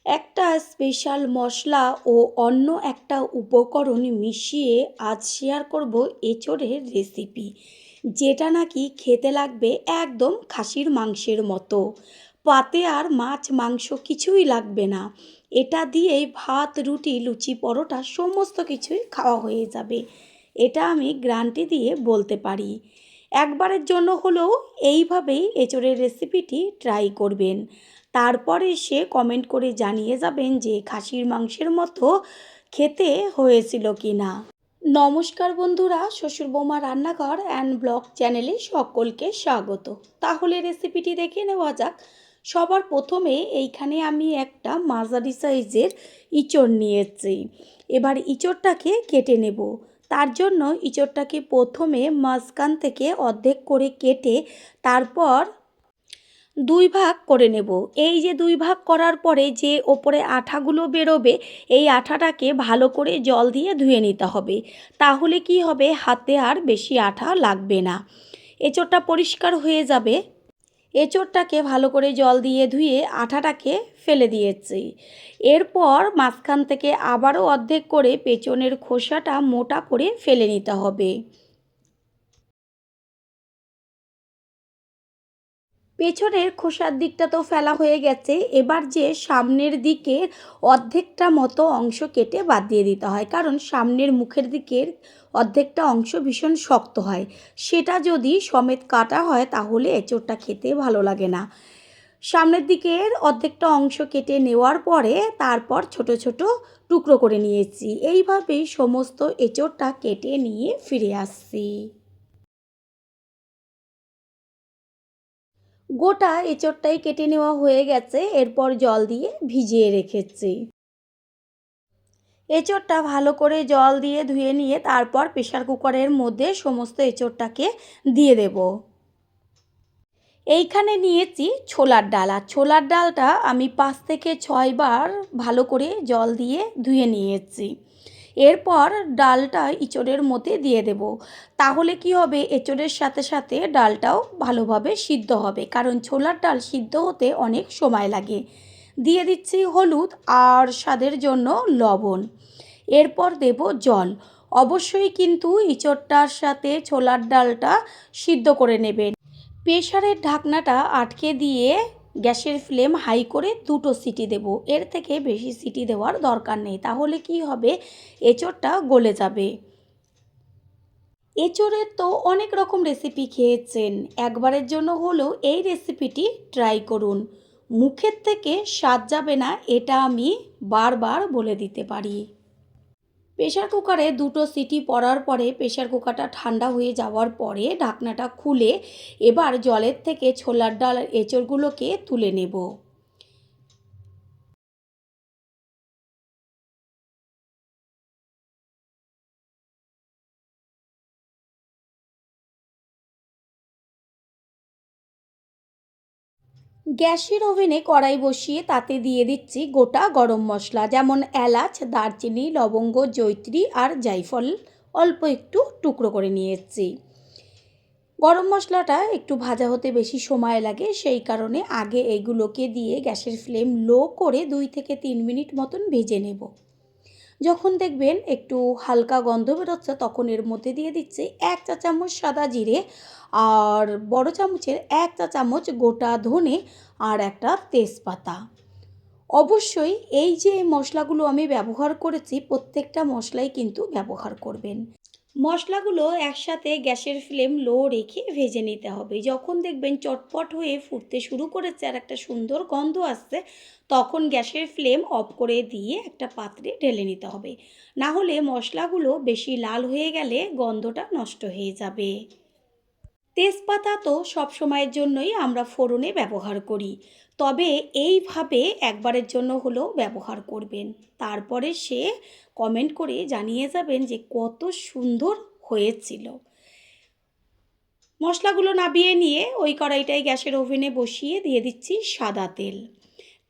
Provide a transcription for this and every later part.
একটা স্পেশাল মশলা ও অন্য একটা উপকরণ মিশিয়ে আজ শেয়ার করব এঁচোড়ের রেসিপি, যেটা নাকি খেতে লাগবে একদম খাসির মাংসের মতো। পাতে আর মাছ মাংস কিছুই লাগবে না। এটা দিয়েই ভাত, রুটি, লুচি, পরোটা সমস্ত কিছুই খাওয়া হয়ে যাবে। এটা আমি গ্যারান্টি দিয়ে বলতে পারি। একবারের জন্য হলেও এইভাবেই এঁচোড়ের রেসিপিটি ট্রাই করবেন। তারপরে এসে কমেন্ট করে জানিয়ে যাবেন যে খাসির মাংসের মতো খেতে হয়েছিল কি না। নমস্কার বন্ধুরা, শ্বশুর বৌমা রান্নাঘর অ্যান্ড ব্লগ চ্যানেলে সকলকে স্বাগত। তাহলে রেসিপিটি দেখে নেওয়া যাক। সবার প্রথমে এইখানে আমি একটা মাঝারি সাইজের ইঁচড় নিয়েছি। এবার ইঁচড়টাকে কেটে নেব। তার জন্য ইঁচড়টাকে প্রথমে মাঝখান থেকে অর্ধেক করে কেটে তারপর দুই ভাগ করে নেব। এই যে দুই ভাগ করার পরে যে ওপরে আঠাগুলো বেরোবে, এই আঠাটাকে ভালো করে জল দিয়ে ধুয়ে নিতে হবে। তাহলে কি হবে, হাতে আর বেশি আঠা লাগবে না, এঁচোড়টা পরিষ্কার হয়ে যাবে। এঁচোড়টাকে ভালো করে জল দিয়ে ধুয়ে আঠাটাকে ফেলে দিয়েছি। এরপর মাঝখান থেকে আবারও অর্ধেক করে পেছনের খোসাটা মোটা করে ফেলে নিতে হবে। পেছনের খোসার দিকটা তো ফেলা হয়ে গেছে। এবার যে সামনের দিকের অর্ধেকটা মতো অংশ কেটে বাদ দিয়ে দিতে হয়, কারণ সামনের মুখের দিকের অর্ধেকটা অংশ ভীষণ শক্ত হয়। সেটা যদি সমেত কাটা হয় তাহলে এঁচোড়টা খেতে ভালো লাগে না। সামনের দিকের অর্ধেকটা অংশ কেটে নেওয়ার পরে তারপর ছোট ছোট টুকরো করে নিয়েছি। এইভাবেই সমস্ত এঁচোড়টা কেটে নিয়ে ফিরে আসছি। গোটা এঁচোড়টাই কেটে নেওয়া হয়ে গেছে। এরপর জল দিয়ে ভিজিয়ে রেখেছি। এঁচোড়টা ভালো করে জল দিয়ে ধুয়ে নিয়ে তারপর প্রেসার কুকারের মধ্যে সমস্ত এঁচোড়টাকে দিয়ে দেব। এইখানে নিয়েছি ছোলার ডাল, আর ছোলার ডালটা আমি 5 থেকে 6 বার ভালো করে জল দিয়ে ধুয়ে নিয়েছি। এরপর ডালটা এঁচোড়ের মধ্যে দিয়ে দেব। তাহলে কি হবে, এঁচোড়ের সাথে সাথে ডালটাও ভালোভাবে সিদ্ধ হবে, কারণ ছোলার ডাল সিদ্ধ হতে অনেক সময় লাগে। দিয়ে দিচ্ছি হলুদ আর স্বাদের জন্য লবণ। এরপর দেব জল। অবশ্যই কিন্তু এঁচোড়টার সাথে ছোলার ডালটা সিদ্ধ করে নেবেন। প্রেসারের ঢাকনাটা আটকে দিয়ে গ্যাসের ফ্লেম হাই করে 2টো সিটি দেব। এর থেকে বেশি সিটি দেওয়ার দরকার নেই, তাহলে কি হবে, এঁচোড়টা গলে যাবে। এঁচোড়ের তো অনেক রকম রেসিপি খেয়েছেন, একবারের জন্য হলেও এই রেসিপিটি ট্রাই করুন। মুখের থেকে স্বাদ যাবে না, এটা আমি বারবার বলে দিতে পারি। প্রেসার কুকারে 2টো সিটি পড়ার পরে প্রেসার কুকারটা ঠান্ডা হয়ে যাওয়ার পরে ঢাকনাটা খুলে এবার জলের থেকে ছোলার ডাল আর এঁচোড়গুলোকে তুলে নেব। গ্যাসের ওভেনে কড়াই বসিয়ে তাতে দিয়ে দিচ্ছি গোটা গরম মশলা, যেমন এলাচ, দারচিনি, লবঙ্গ, জয়িত্রী আর জায়ফল অল্প একটু টুকরো করে নিয়েছি। গরম মশলাটা একটু ভাজা হতে বেশি সময় লাগে, সেই কারণে আগে এইগুলোকে দিয়ে গ্যাসের ফ্লেম লো করে 2 থেকে 3 মিনিট মতন ভেজে নেব। যখন দেখবেন একটু হালকা গন্ধ বেরোচ্ছে তখন এর মধ্যে দিয়ে দিচ্ছি 1 চা চামচ সাদা জিরে, আর বড় চামচের 1 চা চামচ গোটা ধনে, আর একটা তেজপাতা। অবশ্যই এই যে মশলাগুলো আমি ব্যবহার করেছি প্রত্যেকটা মশলাই কিন্তু ব্যবহার করবেন। মশলাগুলো একসাথে গ্যাসের ফ্লেম লো রেখে ভেজে নিতে হবে। যখন দেখবেন চটপট হয়ে ফুটতে শুরু করেছে আর একটা সুন্দর গন্ধ আসছে, তখন গ্যাসের ফ্লেম অফ করে দিয়ে একটা পাত্রে ঢেলে নিতে হবে। না হলে মশলাগুলো বেশি লাল হয়ে গেলে গন্ধটা নষ্ট হয়ে যাবে। তেজপাতা তো সব সময়ের জন্যই আমরা ফোড়নে ব্যবহার করি, তবে এইভাবে একবারের জন্য হলেও ব্যবহার করবেন। তারপরে সে কমেন্ট করে জানিয়ে যাবেন যে কত সুন্দর হয়েছিল। মশলাগুলো নাবিয়ে নিয়ে ওই কড়াইটাই গ্যাসের ওভেনে বসিয়ে দিয়ে দিচ্ছি সাদা তেল।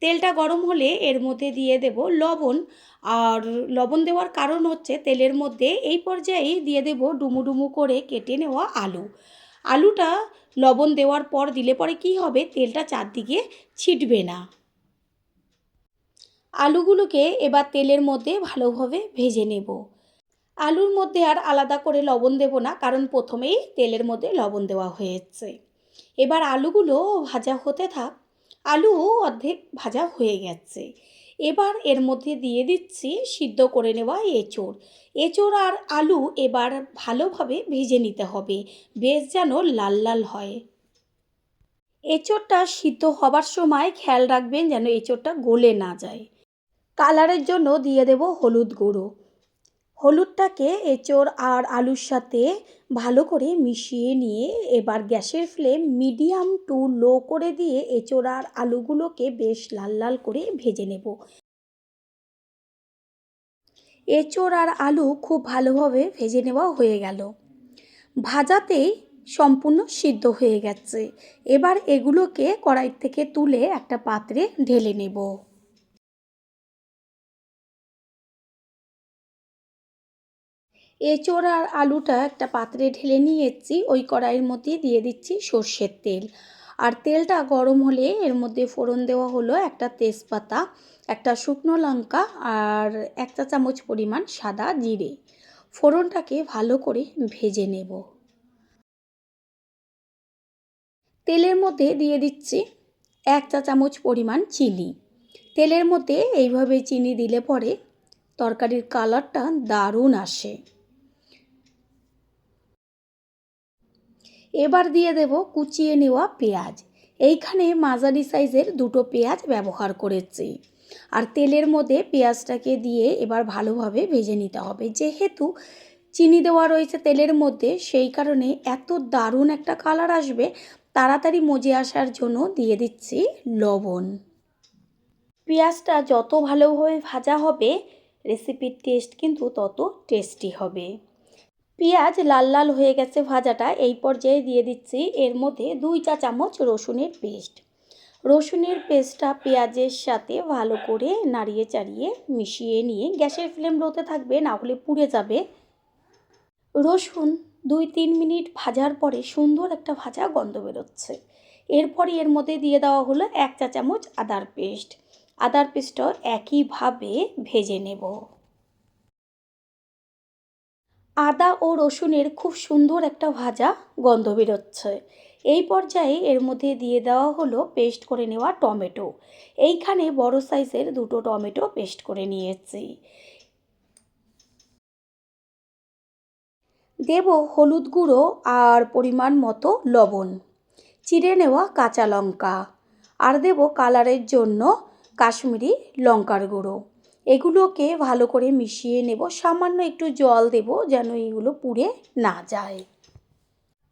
তেলটা গরম হলে এর মধ্যে দিয়ে দেব লবণ। আর লবণ দেওয়ার কারণ হচ্ছে তেলের মধ্যে এই পর্যায়েই দিয়ে দেব ডুমু ডুমু করে কেটে নেওয়া আলু। আলুটা লবণ দেওয়ার পর দিলে পরে কি হবে, তেলটা চারদিকে ছিটবে না। আলুগুলোকে এবার তেলের মধ্যে ভালোভাবে ভেজে নেব। আলুর মধ্যে আর আলাদা করে লবণ দেব না, কারণ প্রথমেই তেলের মধ্যে লবণ দেওয়া হয়েছে। এবার আলুগুলো ভাজা হতে থাক। আলু অর্ধেক ভাজা হয়ে গেছে। এবার এর মধ্যে দিয়ে দিচ্ছি সিদ্ধ করে নেওয়া এঁচোড়। এঁচোড় আর আলু এবার ভালোভাবে ভেজে নিতে হবে, বেশ যেন লাল লাল হয়। এঁচোড়টা সিদ্ধ হবার সময় খেয়াল রাখবেন যেন এঁচোড়টা গলে না যায়। কালারের জন্য দিয়ে দেব হলুদ গুঁড়ো। হলুদটাকে এঁচোড় আর আলুর সাথে ভালো করে মিশিয়ে নিয়ে এবার গ্যাসের ফ্লেম মিডিয়াম টু লো করে দিয়ে এঁচোড় আর আলুগুলোকে বেশ লাল লাল করে ভেজে নেব। এঁচোড় আর আলু খুব ভালোভাবে ভেজে নেওয়া হয়ে গেল। ভাজাতেই সম্পূর্ণ সিদ্ধ হয়ে গেছে। এবার এগুলোকে কড়াই থেকে তুলে একটা পাত্রে ঢেলে নেব। এঁচোড় আর আলুটা একটা পাত্রে ঢেলে নিয়ে এসেছি। ওই কড়াইয়ের মধ্যে দিয়ে দিচ্ছি সর্ষের তেল। আর তেলটা গরম হলে এর মধ্যে ফোড়ন দেওয়া হলো একটা তেজপাতা, একটা শুকনো লঙ্কা আর 1 চা চামচ পরিমাণ সাদা জিরে। ফোড়নটাকে ভালো করে ভেজে নেব। তেলের মধ্যে দিয়ে দিচ্ছি 1 চা চামচ পরিমাণ চিনি। তেলের মধ্যে এইভাবে চিনি দিলে পরে তরকারির কালারটা দারুণ আসে। এবার দিয়ে দেব কুচিয়ে নেওয়া পেঁয়াজ। এইখানে মাঝারি সাইজের 2টো পেঁয়াজ ব্যবহার করেছি। আর তেলের মধ্যে পেঁয়াজটাকে দিয়ে এবার ভালোভাবে ভেজে নিতে হবে। যেহেতু চিনি দেওয়া রয়েছে তেলের মধ্যে, সেই কারণে এত দারুণ একটা কালার আসবে। তাড়াতাড়ি মজে আসার জন্য দিয়ে দিচ্ছি লবণ। পেঁয়াজটা যত ভালোভাবে ভাজা হবে রেসিপির টেস্ট কিন্তু তত টেস্টি হবে। পেঁয়াজ লাল লাল হয়ে গেছে ভাজাটা। এই পর্যায়ে দিয়ে দিচ্ছি এর মধ্যে 2 চা চামচ রসুনের পেস্ট। রসুনের পেস্টটা পেঁয়াজের সাথে ভালো করে নাড়িয়ে চাড়িয়ে মিশিয়ে নিয়ে গ্যাসের ফ্লেম লোতে থাকবে, না হলে পুড়ে যাবে। রসুন 2-3 মিনিট ভাজার পরে সুন্দর একটা ভাজা গন্ধ বেরোচ্ছে। এরপরে এর মধ্যে দিয়ে দেওয়া হলো 1 চা চামচ আদার পেস্ট। আদার পেস্টটাও একইভাবে ভেজে নেব। আদা ও রসুনের খুব সুন্দর একটা ভাজা গন্ধ বেরোচ্ছে। এই পর্যায়ে এর মধ্যে দিয়ে দেওয়া হলো পেস্ট করে নেওয়া টমেটো। এইখানে বড় সাইজের 2টো টমেটো পেস্ট করে নিয়েছি। দেব হলুদ গুঁড়ো আর পরিমাণ মতো লবণ, চিড়ে নেওয়া কাঁচা লঙ্কা, আর দেব কালারের জন্য কাশ্মীরি লঙ্কার গুঁড়ো। এগুলোকে ভালো করে মিশিয়ে নেব। সামান্য একটু জল দেব যেন এগুলো পুড়ে না যায়।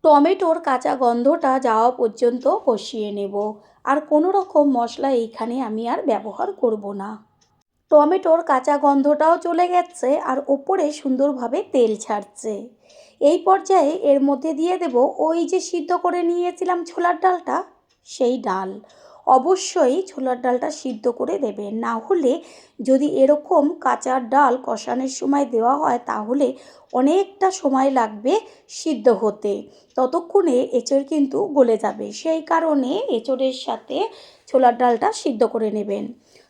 টমেটোর কাঁচা গন্ধটা যাওয়া পর্যন্ত কষিয়ে নেব। আর কোনো রকম মশলা এইখানে আমি আর ব্যবহার করব না। টমেটোর কাঁচা গন্ধটাও চলে গেছে আর ওপরে সুন্দরভাবে তেল ছাড়ছে। এই পর্যায়ে এর মধ্যে দিয়ে দেব ওই যে সিদ্ধ করে নিয়েছিলাম ছোলার ডালটা, সেই ডাল। অবশ্যই ছোলার ডালটা সিদ্ধ করে দেবেন, না হলে যদি এরকম কাঁচা ডাল কষানোর সময় দেওয়া হয় তাহলে অনেকটা সময় লাগবে সিদ্ধ হতে। ততক্ষণে এঁচোড় কিন্তু গলে যাবে। সেই কারণে এঁচোড়ের সাথে ছোলার ডালটা সিদ্ধ করে নেবেন।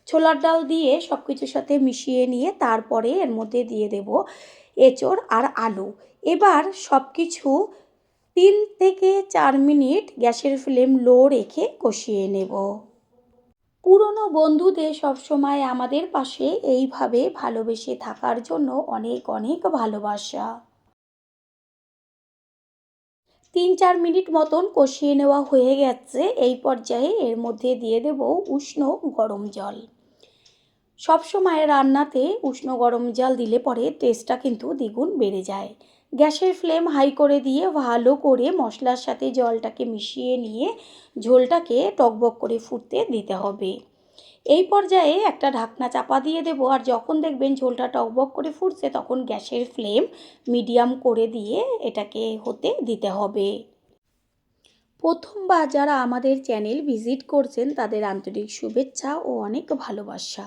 ছোলার ডাল দিয়ে সব কিছুর সাথে মিশিয়ে নিয়ে তারপরে এর মধ্যে দিয়ে দেব এঁচোড় আর আলু। এবার সব কিছু 3 থেকে 4 মিনিট গ্যাসের ফ্লেম লো রেখে কষিয়ে নেব। পুরনো বন্ধুদের সবসময় আমাদের পাশে এইভাবে ভালোবেসে থাকার জন্য অনেক অনেক ভালোবাসা। 3-4 মিনিট মতন কষিয়ে নেওয়া হয়ে গেছে। এই পর্যায়ে এর মধ্যে দিয়ে দেব উষ্ণ গরম জল। সবসময় রান্নাতে উষ্ণ গরম জল দিলে পরে টেস্টটা কিন্তু দ্বিগুণ বেড়ে যায়। গ্যাসের ফ্লেম হাই করে দিয়ে ভালো করে মশলার সাথে জলটাকে মিশিয়ে নিয়ে ঝোলটাকে টকবক করে ফুটতে দিতে হবে। এই পর্যায়ে একটা ঢাকনা চাপা দিয়ে দেবো। আর যখন দেখবেন ঝোলটা টকবক করে ফুটছে তখন গ্যাসের ফ্লেম মিডিয়াম করে দিয়ে এটাকে হতে দিতে হবে। প্রথমবার যারা আমাদের চ্যানেল ভিজিট করছেন তাদের আন্তরিক শুভেচ্ছা ও অনেক ভালোবাসা।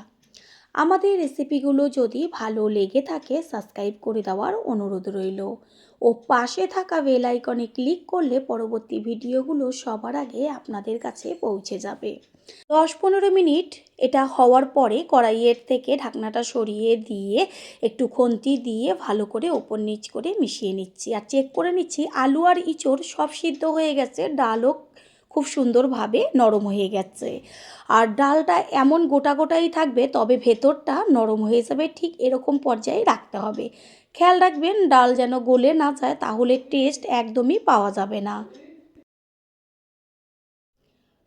আমাদের রেসিপিগুলো যদি ভালো লেগে থাকে সাবস্ক্রাইব করে দেওয়ার অনুরোধ রইল ও পাশে থাকা বেল আইকনে ক্লিক করলে পরবর্তী ভিডিওগুলো সবার আগে আপনাদের কাছে পৌঁছে যাবে। 10-15 মিনিট এটা হওয়ার পরে কড়াইয়ের থেকে ঢাকনাটা সরিয়ে দিয়ে একটু খুন্তি দিয়ে ভালো করে ওপর নিচ করে মিশিয়ে নিচ্ছি আর চেক করে নিচ্ছি আলু আর ইঁচড় সব সিদ্ধ হয়ে গেছে, ডালও খুব সুন্দরভাবে নরম হয়ে গেছে। আর ডালটা এমন গোটা গোটাই থাকবে, তবে ভেতরটা নরম হয়ে যাবে, ঠিক এরকম পর্যায়ে রাখতে হবে। খেয়াল রাখবেন ডাল যেন গলে না যায়, তাহলে টেস্ট একদমই পাওয়া যাবে না।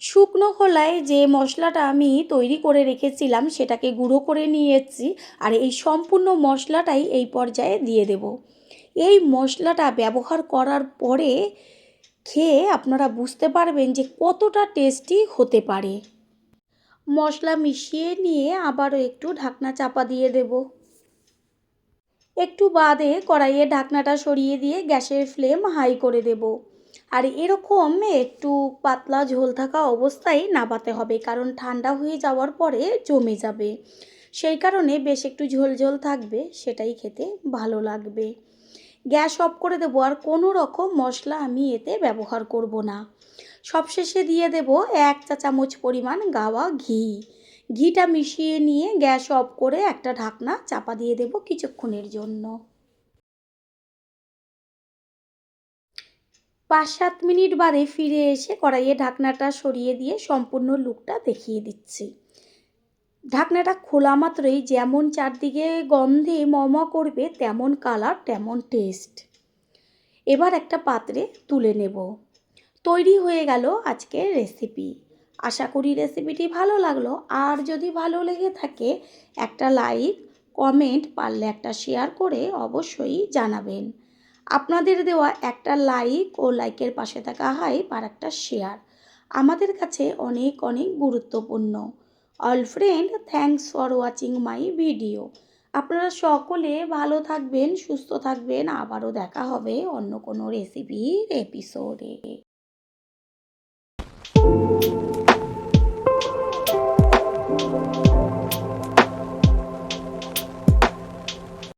শুকনো খোলায় যে মশলাটা আমি তৈরি করে রেখেছিলাম সেটাকে গুঁড়ো করে নিয়েছি আর এই সম্পূর্ণ মশলাটাই এই পর্যায়ে দিয়ে দেব। এই মশলাটা ব্যবহার করার পরে খেয়ে আপনারা বুঝতে পারবেন যে কতটা টেস্টি হতে পারে। মশলা মিশিয়ে নিয়ে আবারও একটু ঢাকনা চাপা দিয়ে দেব। একটু বাদে কড়াইয়ে ঢাকনাটা সরিয়ে দিয়ে গ্যাসের ফ্লেম হাই করে দেব। আর এরকম একটু পাতলা ঝোল থাকা অবস্থায় নাবাতে হবে, কারণ ঠান্ডা হয়ে যাওয়ার পরে জমে যাবে। সেই কারণে বেশ একটু ঝোল ঝোল থাকবে, সেটাই খেতে ভালো লাগবে। গ্যাস অফ করে দেবো আর কোনো রকম মশলা আমি এতে ব্যবহার করব না। সবশেষে দিয়ে দেব 1 চা চামচ পরিমাণ গাওয়া ঘি। ঘিটা মিশিয়ে নিয়ে গ্যাস অফ করে একটা ঢাকনা চাপা দিয়ে দেব কিছুক্ষণের জন্য। 5-7 মিনিট বাদে ফিরে এসে কড়াইয়ে ঢাকনাটা সরিয়ে দিয়ে সম্পূর্ণ লুকটা দেখিয়ে দিচ্ছি। ঢাকনাটা খোলা মাত্রই যেমন চারদিকে গন্ধে ম করবে, তেমন কালার তেমন টেস্ট। এবার একটা পাত্রে তুলে নেব। তৈরি হয়ে গেল আজকের রেসিপি। আশা করি রেসিপিটি ভালো লাগলো। আর যদি ভালো লেগে থাকে একটা লাইক, কমেন্ট, পারলে একটা শেয়ার করে অবশ্যই জানাবেন। আপনাদের দেওয়া একটা লাইক ও লাইকের পাশে থাকা হাইপ আর একটা শেয়ার আমাদের কাছে অনেক অনেক গুরুত্বপূর্ণ। All friend, thanks for watching my video. আপনারা সকলে ভালো থাকবেন, সুস্থ থাকবেন। আবারও দেখা হবে অন্য কোনো রেসিপির এপিসোডে।